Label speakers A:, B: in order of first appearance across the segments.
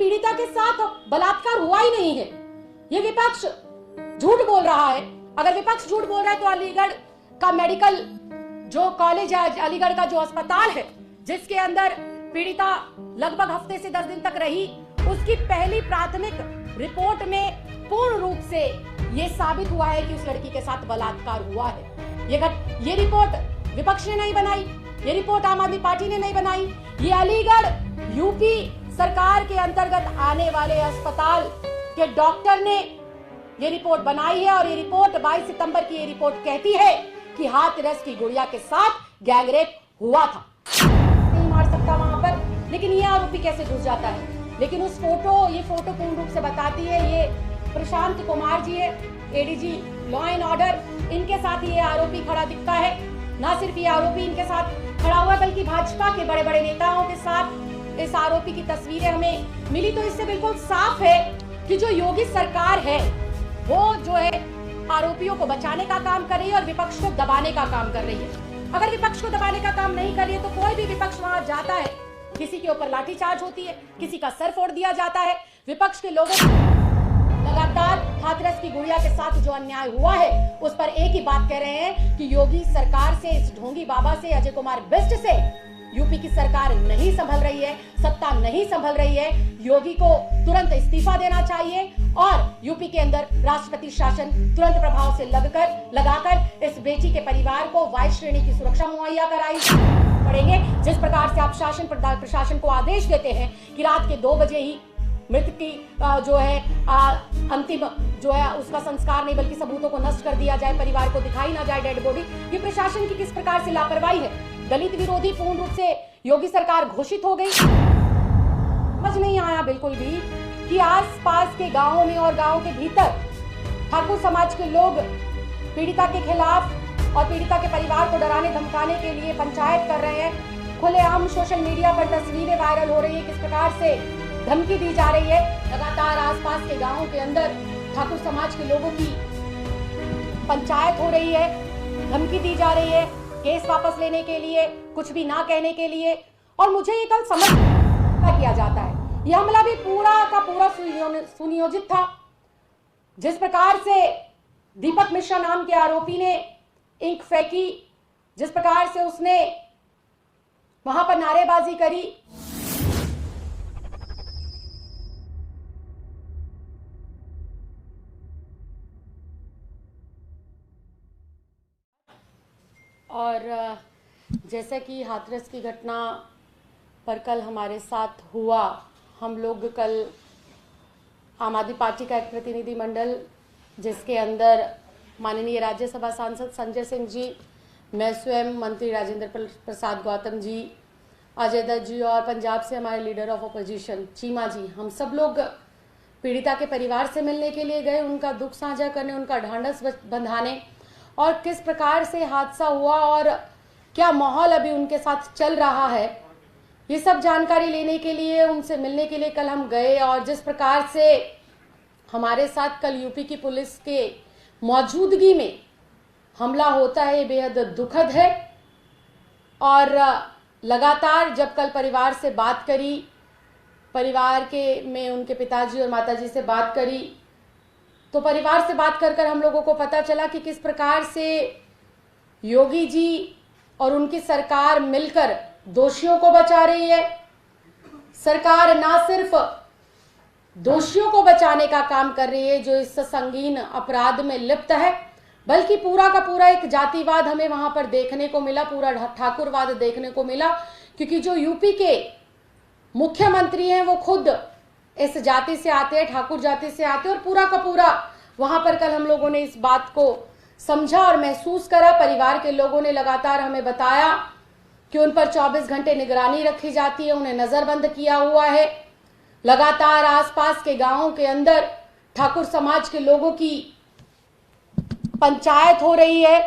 A: पीड़िता के साथ बलात्कार हुआ ही नहीं है। ये विपक्ष झूठ बोल रहा है। अगर विपक्ष झूठ बोल रहा है तो अलीगढ़ का मेडिकल जो कॉलेज है, अलीगढ़ का जो अस्पताल है जिसके अंदर पीड़िता लगभग हफ्ते से 10 दिन तक रही, उसकी पहली प्राथमिक रिपोर्ट में पूर्ण रूप से ये साबित हुआ है कि उस लड़की के साथ बलात्कार हुआ है। ये रिपोर्ट विपक्ष ने नहीं बनाई, ये रिपोर्ट आम आदमी पार्टी ने नहीं बनाई, ये अलीगढ़ यूपी सरकार के अंतर्गत आने वाले अस्पताल के डॉक्टर ने ये रिपोर्ट बनाई है। और ये रिपोर्ट 22 सितंबर की ये रिपोर्ट कहती है कि हाथरस की गुड़िया के साथ गैंगरेप हुआ था। नहीं मार सकता वहां पर, लेकिन ये आरोपी कैसे घुस जाता है। लेकिन उस ये फोटो पूर्ण रूप से बताती है, ये प्रशांत कुमार जी है, एडीजी लॉ एंड ऑर्डर, इनके साथ ये आरोपी खड़ा दिखता है। ना सिर्फ ये आरोपी इनके साथ खड़ा हुआ बल्कि भाजपा के बड़े बड़े नेताओं के साथ इस आरोपी की तस्वीरें हमें मिली। तो इससे बिल्कुल साफ है कि जो योगी सरकार है वो जो है आरोपियों को बचाने का काम कर रही है और विपक्ष को दबाने का काम कर रही है। अगर विपक्ष को दबाने का काम नहीं कर रही है तो कोई भी विपक्ष वहां जाता है, किसी के ऊपर लाठीचार्ज होती है, किसी का सर फोड़ दिया जाता है। विपक्ष के लोगों लगातार हाथरस की गुड़िया के साथ जो अन्याय हुआ है उस पर एक ही बात कह रहे हैं कि योगी सरकार से, इस ढोंगी बाबा से, अजय कुमार बिष्ट से यूपी की सरकार नहीं संभल रही है, सत्ता नहीं संभल रही है। योगी को तुरंत इस्तीफा देना चाहिए और यूपी के अंदर राष्ट्रपति शासन तुरंत प्रभाव से लगाकर इस बेटी के परिवार को वाई श्रेणी की सुरक्षा मुहैया कराई पड़ेंगे। जिस प्रकार से आप प्रशासन को आदेश देते हैं कि रात के 2 बजे ही मृत की जो है अंतिम जो है उसका संस्कार नहीं बल्कि सबूतों को नष्ट कर दिया जाए, परिवार को दिखाई ना जाए डेड बॉडी, ये प्रशासन की किस प्रकार से लापरवाही है। दलित विरोधी पूर्ण रूप से योगी सरकार घोषित हो गई। समझ नहीं आया बिल्कुल भी कि आसपास के गांवों में और गांव के भीतर ठाकुर समाज के लोग पीड़िता के खिलाफ और पीड़िता के परिवार को डराने धमकाने के लिए पंचायत कर रहे हैं। खुलेआम सोशल मीडिया पर तस्वीरें वायरल हो रही है, किस प्रकार से धमकी दी जा रही है। लगातार आसपास के गांवों के अंदर ठाकुर समाज के लोगों की पंचायत हो रही है, धमकी दी जा रही है केस वापस लेने के लिए, कुछ भी ना कहने के लिए। और मुझे ये कल समझ किया जाता है, यह हमला भी पूरा का पूरा सुनियोजित था। जिस प्रकार से दीपक मिश्रा नाम के आरोपी ने इंक फेंकी, जिस प्रकार से उसने वहां पर नारेबाजी करी, और जैसे कि हाथरस की घटना पर कल हमारे साथ हुआ, हम लोग कल आम आदमी पार्टी का एक प्रतिनिधि मंडल जिसके अंदर माननीय राज्यसभा सांसद संजय सिंह जी, मैं स्वयं मंत्री राजेंद्र प्रसाद गौतम जी, अजय दत्त जी और पंजाब से हमारे लीडर ऑफ अपोजिशन चीमा जी, हम सब लोग पीड़िता के परिवार से मिलने के लिए गए, उनका दुख साझा करने, उनका ढांढस बंधाने और किस प्रकार से हादसा हुआ और क्या माहौल अभी उनके साथ चल रहा है, ये सब जानकारी लेने के लिए, उनसे मिलने के लिए कल हम गए। और जिस प्रकार से हमारे साथ कल यूपी की पुलिस के मौजूदगी में हमला होता है, ये बेहद दुखद है। और लगातार जब कल परिवार से बात करी, परिवार के में उनके पिताजी और माताजी से बात करी, तो परिवार से बात कर हम लोगों को पता चला कि किस प्रकार से योगी जी और उनकी सरकार मिलकर दोषियों को बचा रही है। सरकार ना सिर्फ दोषियों को बचाने का काम कर रही है जो इस संगीन अपराध में लिप्त है, बल्कि पूरा का पूरा एक जातिवाद हमें वहां पर देखने को मिला, पूरा ठाकुरवाद देखने को मिला। क्योंकि जो यूपी के मुख्यमंत्री हैं वो खुद इस जाति से आते हैं, ठाकुर जाति से आते हैं। और पूरा का पूरा वहां पर कल हम लोगों ने इस बात को समझा और महसूस करा। परिवार के लोगों ने लगातार हमें बताया कि उन पर 24 घंटे निगरानी रखी जाती है, उन्हें नजरबंद किया हुआ है। लगातार आसपास के गांवों के अंदर ठाकुर समाज के लोगों की पंचायत हो रही है,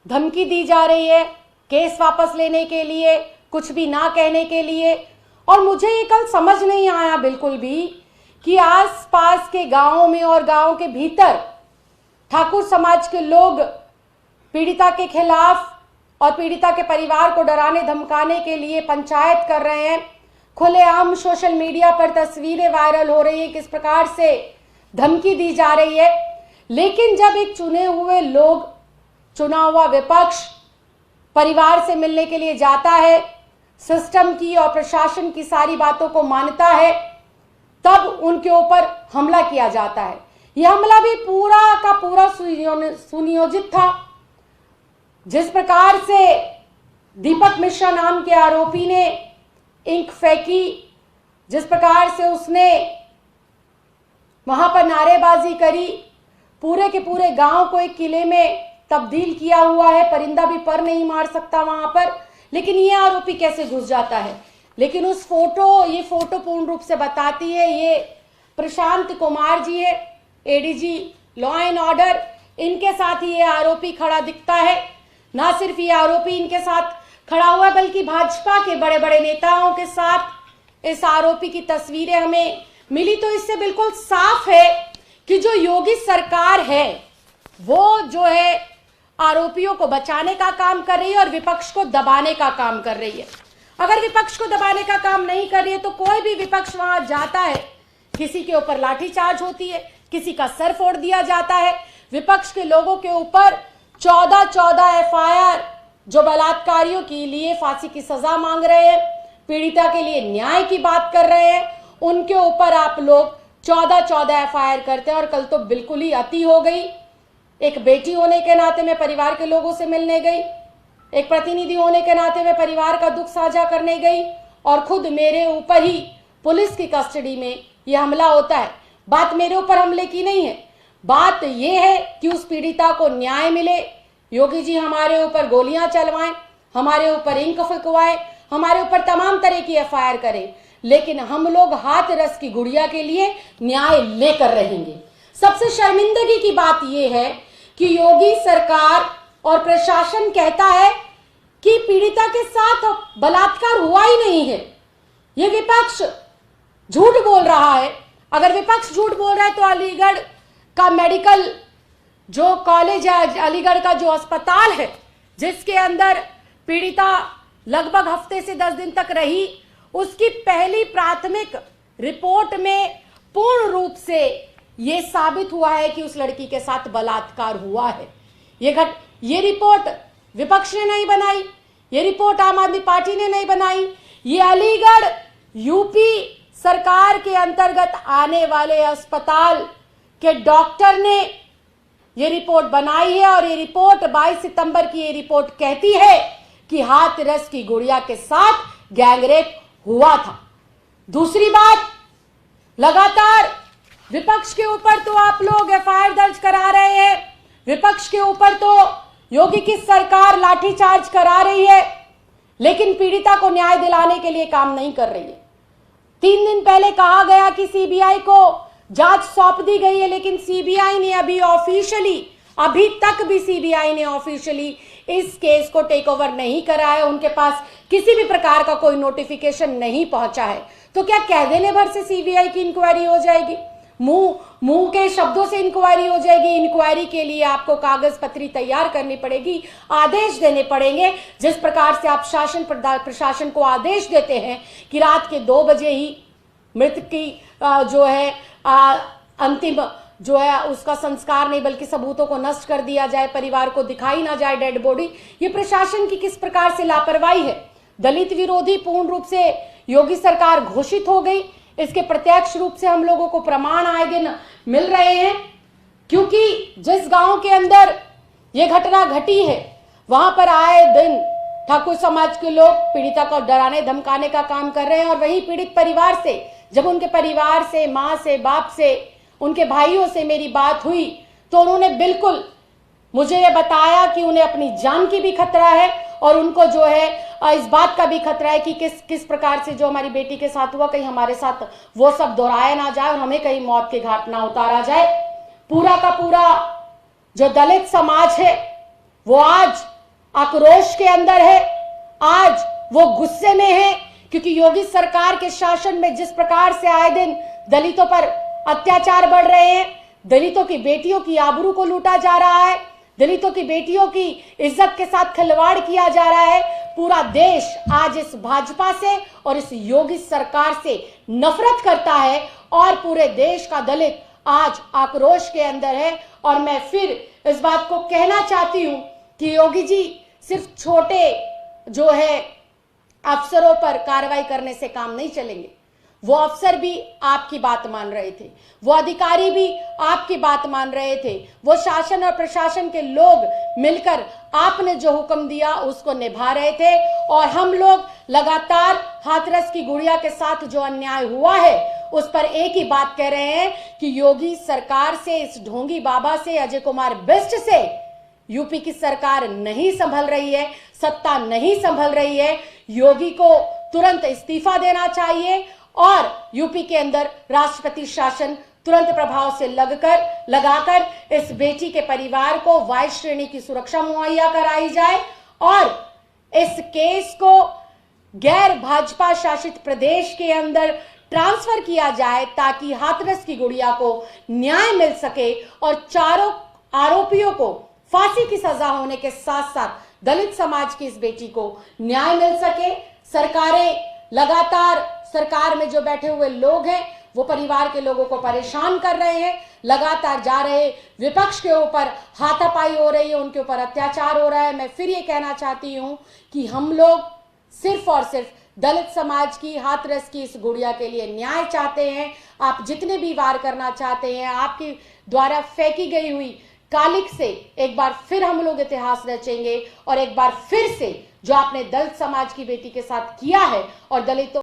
A: धमकी दी जा रही है केस वापस लेने के लिए, कुछ भी ना कहने के लिए। और मुझे ये कल समझ नहीं आया बिल्कुल भी कि आसपास के गांवों में और गांव के भीतर ठाकुर समाज के लोग पीड़िता के खिलाफ और पीड़िता के परिवार को डराने धमकाने के लिए पंचायत कर रहे हैं। खुलेआम सोशल मीडिया पर तस्वीरें वायरल हो रही है, किस प्रकार से धमकी दी जा रही है। लेकिन जब एक चुने हुए लोग, चुना हुआ विपक्ष परिवार से मिलने के लिए जाता है, सिस्टम की और प्रशासन की सारी बातों को मानता है, तब उनके ऊपर हमला किया जाता है। यह हमला भी पूरा का पूरा सुनियोजित था। जिस प्रकार से दीपक मिश्रा नाम के आरोपी ने इंक फेंकी, जिस प्रकार से उसने वहां पर नारेबाजी करी, पूरे के पूरे गांव को एक किले में तब्दील किया हुआ है। परिंदा भी पर नहीं मार सकता वहां पर, लेकिन ये आरोपी कैसे घुस जाता है। लेकिन ये फोटो पूर्ण रूप से बताती है, ये प्रशांत कुमार जी है, एडीजी लॉ एंड ऑर्डर, इनके साथ ही ये आरोपी खड़ा दिखता है। ना सिर्फ ये आरोपी इनके साथ खड़ा हुआ है, बल्कि भाजपा के बड़े बड़े नेताओं के साथ इस आरोपी की तस्वीरें हमें मिली। तो इससे बिल्कुल साफ है कि जो योगी सरकार है वो जो है आरोपियों को बचाने का काम कर रही है और विपक्ष को दबाने का काम कर रही है। अगर विपक्ष को दबाने का काम नहीं कर रही है तो कोई भी विपक्ष वहां जाता है, किसी के ऊपर लाठीचार्ज होती है, किसी का सर फोड़ दिया जाता है। विपक्ष के लोगों के ऊपर 14 एफआईआर जो बलात्कारियों के लिए फांसी की सजा मांग रहे हैं, पीड़िता के लिए न्याय की बात कर रहे हैं, उनके ऊपर आप लोग 14 एफआईआर करते हैं। और कल तो बिल्कुल ही अति हो गई। एक बेटी होने के नाते मैं परिवार के लोगों से मिलने गई, एक प्रतिनिधि होने के नाते मैं परिवार का दुख साझा करने गई, और खुद मेरे ऊपर ही पुलिस की कस्टडी में यह हमला होता है। बात मेरे ऊपर हमले की नहीं है, बात यह है कि उस पीड़िता को न्याय मिले। योगी जी हमारे ऊपर गोलियां चलवाएं, हमारे ऊपर इंक फेंकवाएं, हमारे ऊपर तमाम तरह की एफआईआर करें, लेकिन हम लोग हाथ रस की गुड़िया के लिए न्याय लेकर रहेंगे। सबसे शर्मिंदगी की बात यह है कि योगी सरकार और प्रशासन कहता है कि पीड़िता के साथ बलात्कार हुआ ही नहीं है। यह विपक्ष झूठ बोल रहा है। अगर विपक्ष झूठ बोल रहा है तो अलीगढ़ का मेडिकल जो कॉलेज है, अलीगढ़ का जो अस्पताल है, जिसके अंदर पीड़िता लगभग हफ्ते से 10 दिन तक रही, उसकी पहली प्राथमिक रिपोर्ट में पूर्ण रूप से यह साबित हुआ है कि उस लड़की के साथ बलात्कार हुआ है। ये रिपोर्ट विपक्ष ने नहीं बनाई, ये रिपोर्ट आम आदमी पार्टी ने नहीं बनाई, ये अलीगढ़ यूपी सरकार के अंतर्गत आने वाले अस्पताल के डॉक्टर ने ये रिपोर्ट बनाई है। और ये रिपोर्ट 22 सितंबर की ये रिपोर्ट कहती है कि हाथरस की गुड़िया के साथ गैंगरेप हुआ था। दूसरी बात, लगातार विपक्ष के ऊपर तो आप लोग एफआईआर दर्ज करा रहे हैं, विपक्ष के ऊपर तो योगी की सरकार लाठीचार्ज करा रही है, लेकिन पीड़िता को न्याय दिलाने के लिए काम नहीं कर रही है। 3 दिन पहले कहा गया कि सीबीआई को जांच सौंप दी गई है, लेकिन सीबीआई ने अभी तक भी सीबीआई ने ऑफिशियली इस केस को टेक ओवर नहीं करा है। उनके पास किसी भी प्रकार का कोई नोटिफिकेशन नहीं पहुंचा है। तो क्या कह देने भर से सीबीआई की इंक्वायरी हो जाएगी? मुंह के शब्दों से इंक्वायरी हो जाएगी? इंक्वायरी के लिए आपको कागज पत्री तैयार करनी पड़ेगी, आदेश देने पड़ेंगे। जिस प्रकार से आप शासन प्रशासन को आदेश देते हैं कि रात के 2 बजे ही मृतक की जो है अंतिम जो है उसका संस्कार नहीं बल्कि सबूतों को नष्ट कर दिया जाए, परिवार को दिखाई ना जाए डेड बॉडी, ये प्रशासन की किस प्रकार से लापरवाही है। दलित विरोधी पूर्ण रूप से योगी सरकार घोषित हो गई। इसके प्रत्यक्ष रूप से हम लोगों को प्रमाण आए दिन मिल रहे हैं, क्योंकि जिस गांव के अंदर ये घटना घटी है वहां पर आए दिन ठाकुर समाज के लोग पीड़िता को डराने धमकाने का काम कर रहे हैं। और वही पीड़ित परिवार से, जब उनके परिवार से, माँ से, बाप से, उनके भाइयों से मेरी बात हुई तो उन्होंने बिल्कुल मुझे ये बताया कि उन्हें अपनी जान की भी खतरा है और उनको जो है इस बात का भी खतरा है कि किस प्रकार से जो हमारी बेटी के साथ हुआ, कहीं हमारे साथ वो सब दोहराया ना जाए और हमें कहीं मौत के घाट ना उतारा जाए। पूरा का पूरा जो दलित समाज है वो आज आक्रोश के अंदर है, आज वो गुस्से में है, क्योंकि योगी सरकार के शासन में जिस प्रकार से आए दिन दलितों पर अत्याचार बढ़ रहे हैं, दलितों की बेटियों की आबरू को लूटा जा रहा है, दलितों की बेटियों की इज्जत के साथ खिलवाड़ किया जा रहा है, पूरा देश आज इस भाजपा से और इस योगी सरकार से नफरत करता है और पूरे देश का दलित आज आक्रोश के अंदर है। और मैं फिर इस बात को कहना चाहती हूं कि योगी जी सिर्फ छोटे जो है अफसरों पर कार्रवाई करने से काम नहीं चलेंगे। वो अफसर भी आपकी बात मान रहे थे, वो अधिकारी भी आपकी बात मान रहे थे, वो शासन और प्रशासन के लोग मिलकर आपने जो हुक्म दिया उसको निभा रहे थे। और हम लोग लगातार हाथरस की गुड़िया के साथ जो अन्याय हुआ है उस पर एक ही बात कह रहे हैं कि योगी सरकार से, इस ढोंगी बाबा से, अजय कुमार बिष्ट से यूपी की सरकार नहीं संभल रही है, सत्ता नहीं संभल रही है। योगी को तुरंत इस्तीफा देना चाहिए और यूपी के अंदर राष्ट्रपति शासन तुरंत प्रभाव से लगाकर इस बेटी के परिवार को वाई श्रेणी की सुरक्षा मुहैया कराई जाए और इस केस को गैर भाजपा शासित प्रदेश के अंदर ट्रांसफर किया जाए ताकि हाथरस की गुड़िया को न्याय मिल सके और चारों आरोपियों को फांसी की सजा होने के साथ साथ दलित समाज की इस बेटी को न्याय मिल सके। सरकारें लगातार, सरकार में जो बैठे हुए लोग हैं वो परिवार के लोगों को परेशान कर रहे हैं, लगातार जा रहे विपक्ष के ऊपर हाथापाई हो रही है, उनके ऊपर अत्याचार हो रहा है। मैं फिर ये कहना चाहती हूं कि हम लोग सिर्फ और सिर्फ दलित समाज की, हाथरस की इस गुड़िया के लिए न्याय चाहते हैं। आप जितने भी वार करना चाहते हैं, आपके द्वारा फेंकी गई हुई कालिक से एक बार फिर हम लोग इतिहास रचेंगे और एक बार फिर से जो आपने दलित समाज की बेटी के साथ किया है और दलितों